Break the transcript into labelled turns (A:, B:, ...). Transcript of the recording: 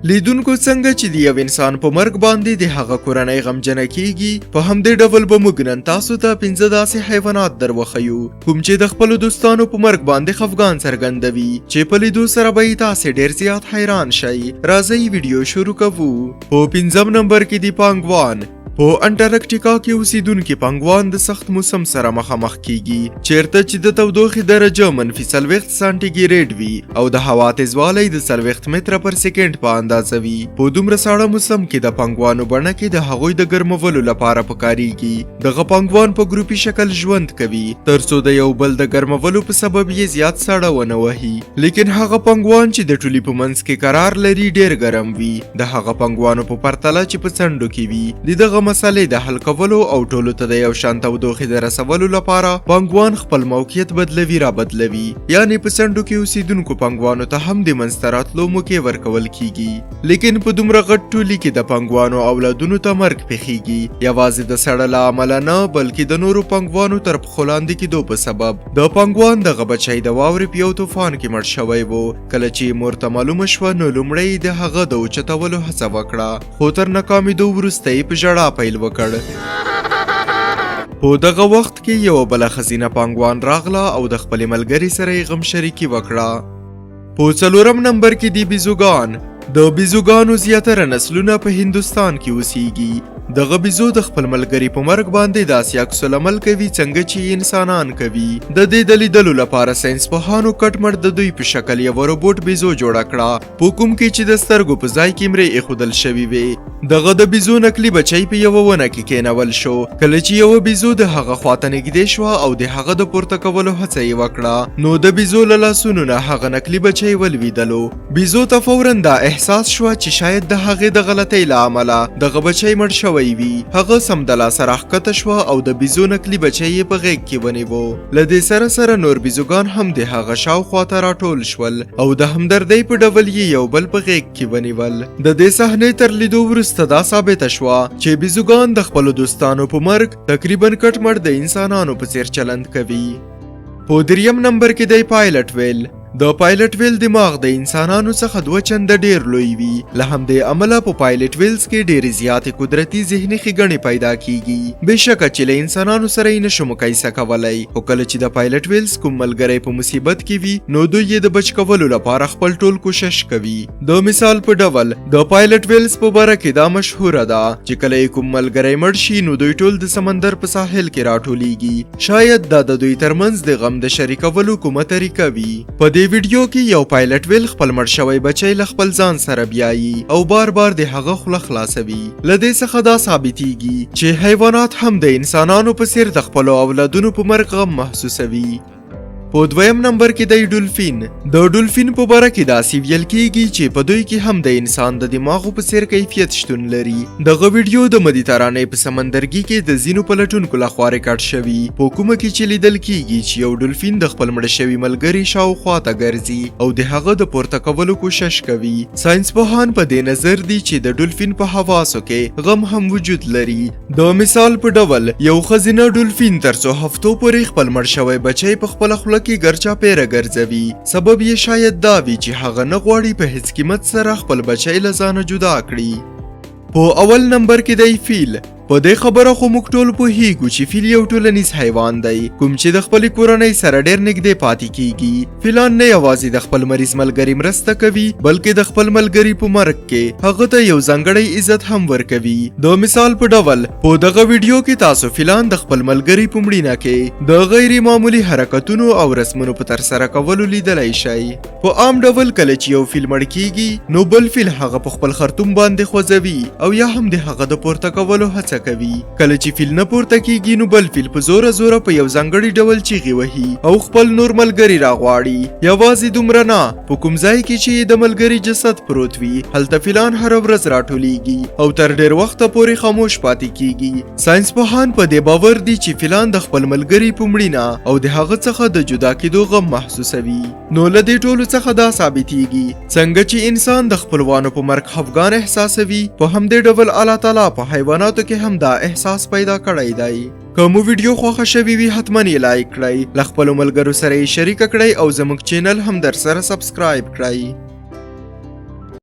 A: لیدونکو څنګه چې د یو انسان په مرګ باندې د هغه کورنۍ غمجنه کیږي، په همدې ډول به موږ نن تاسو ته 5 داسې حیوانات دروښیو کوم چې د خپلو دوستانو په مرګ باندې خفګان څرګندوي چې په لیدو سره به تاسې ډیر زیات حیران شئ. راځئ ویډیو شروع کوو. په 5م نمبر کې دی پانګوان. په انټارکټیکا کې اوسیدونکي پانګوان د سخت موسم سره مخامخ کیږي، چیرته چې د تودوخې درجه -40 سانټیګریډ وي او د هوا تیزوالی د 40 متره پر سکند په اندازه وي. په دومره ساړه موسم کې د پانګوانو بڼه کې د هغوی د ګرمولو لپاره پکاريږي. دغه پانګوان په ګروپي شکل ژوند کوي ترڅو د یو بل د ګرمولو په سبب یې زیات ساړه ونه وهي. لیکن هغه پانګوان چې د ټولي په منځ کې قرار لري ډیر ګرم وي، د هغه پانګوانو په پرتله چې په څنډو کې وي. دغه مسلې د حل کولو او ټولو ته د یو شان تودوخې د رسولو لپاره پانګوان خپل موقعیت بدلوي را بدلوي، یعنی په څنډو کې اوسیدونکو پانګوانو ته هم د منځته راتلو موقع ورکول کیږي. لیکن په دومره غټ ټولي کې د پانګوانو اولادونو ته مرګ پیښیږي، یوازې د سړه له امله نه بلکې د نورو پانګوانو تر پښو لاندې کېدو په سبب. د پانګوان دغه بچی د واورې په یو طوفان کې مړ شوی و. کله چې مور ته معلومه شوه نو لومړی د هغه د اوچتولو هڅه وکړه، خو تر ناکامېدو وروسته یې په ژړا پیل وکړ. په دغه وخت کې یو بله ښځینه پانګوان راغله او د خپلې ملګرې سره یې غم شریکي وکړه. په 4م نمبر کې دی بیزوګان. د بیزوګانو زیاتره نسلونه په هندوستان کې اوسیږي. دغه بیزو د خپل ملګري په مرګ باندې داسې عکس العمل کوي څنګه چې انسانان کوي. د دې د لیدلو لپاره ساینسپوهانو کټ مټ د دوی په شکل یو روبوټ بیزو جوړه کړه، په کوم کې چې د سترګو په ځای کې مرۍ ایښودل شوي وي. دغه د بیزو نقلي بچی په یوه ونه کې کېنول شو. کله چې یوه بیزو د هغه خواته نږدې شوه او د هغه د پورته کولو هڅه یې وکړه، نو د بیزو له لاسونو نه هغه نقلي بچی ولویدلو. بیزو ته فوراً دا احساس شوه چې شاید د هغې د غلطۍ له امله دغه بچی مړ شوی وي. هغه سمدلاسه راښکته شوه او د بیزو نقلي بچی یې په غېږ کې ونیو. له دې سره سره نور بیزوګان هم د هغه شاوخوا ته راټول شول او د همدردۍ په ډول یې یو بل په غېږ کې ونیول. د دې صحنې تر لیدو وروسته دا ثابته شوه چې بیزوګان د خپلو دوستانو په مرګ تقریبا کټ مټ د انسانانو په څیر چلند کوي. په 3م نمبر کې دی پایلټ ویل. د پایلټ ویل دماغ د انسانانو څخه 2 چنده ډیر لوی وي، له همدې امله په پایلټ ویلز کې ډېرې زیاتې قدرتي ذهني ښېګڼې پیدا کیږي. بېشکه چې له انسانانو سره یې نشو مقایسه کولی، خو کله چې د پایلټ ویلز کوم ملګری په مصیبت کې وي نو دوی یې د بچ کولو لپاره خپل ټول کوشش کوي. د مثال په ډول د پایلټ ویلز په باره کې دا مشهوره ده چې کله یې کوم ملګری مړ شي نو دوی ټول د سمندر په ساحل کې راټولیږي. شاید دا د دوی ترمنځ د غم د شریکولو کومه طریقه وي. په دې ویډیو کې یو پایلټ ویل خپل مړ شوی بچی له خپل ځان سره بیایي او بار بار د هغه خوله خلاصوي. له دې څخه دا ثابتېږي چې حیوانات هم د انسانانو په څیر د خپلو اولادونو په مرګ غم محسوسوي. په 2م نمبر کې دی ډولفین. د ډولفین په باره کې داسې ویل کیږي چې په دوی کې هم د انسان د دماغو په څیر کیفیت شتون لري. دغه ویډیو د مدیترانې په سمندرګي کې د ځینو پلټونکو لخوا ریکارډ شوي، په کومه کې چې لیدل کیږي چې یو ډولفین د خپل مړه شوي ملګري شاوخوا ته ګرځي او د هغه د پورته کولو کوشش کوي. ساینسپوهان په دې نظر دي چې د ډولفین په حواسو کې غم هم وجود لري. د مثال په ډول یو ښځینه ډولفین تر څو هفتو پورې خپل مړ شوی بچی په خپله خوله کې ګرچا پیره ګرځوي. سبب یې شاید دا وي چې هغه نه غواړي په هیڅ قیمت سره خپل بچی له ځانه جدا کړي. په اول نمبر کې دی فیل. په دې خبره خو موږ ټول پوهیږو چې فیل یو ټولنیز حیوان دی کوم چې د خپلې کورنۍ سره ډېر نږدې پاتې کیږي. فیلان نه یوازې د خپل مریض ملګري مرسته کوي بلکې د خپل ملګري په مرګ کې هغه ته یو ځانګړی عزت هم ورکوي. د مثال په ډول په دغه ویډیو کې تاسو فیلان د خپل ملګري په مړینه کې د غیر معمولي حرکتونو او رسمونو په ترسره کولو لیدلی شئ. په عام ډول کله چې یو فیل مړ کیږي نو بل فیل هغه په خپل خرطوم باندې خوځوي او یا هم د هغه د پورته کولو هڅه کوي. کله چې فیل نه پورته کیږي نو بل فیل په زوره زوره په یو ځانګړي ډول چیغې وهي او خپل نور ملګري راغواړي. یوازې دومره نه، په کوم ځای کې چې د ملګري جسد پروت وي هلته فیلان هره ورځ راټولیږي او تر ډېر وخته پورې خاموش پاتې کیږي. ساینسپوهان په دې باور دي چې فیلان د خپل ملګري په مړینه او د هغه څخه د جدا کېدو غم محسوسوي. نو له دې ټولو څخه دا ثابتېږي څنګه چې انسان د خپلوانو په مرګ خفګان احساسوي، په همدې ډول الله تعالی په حیواناتو کې هم دا احساس پیدا کړی دی. که مو ویډیو خوښه شوي وي حتما یې لایک کړئ، له خپلو ملګرو سره یې شریکه کړئ او زموږ چینل هم در سره سبسکرایب کړئ.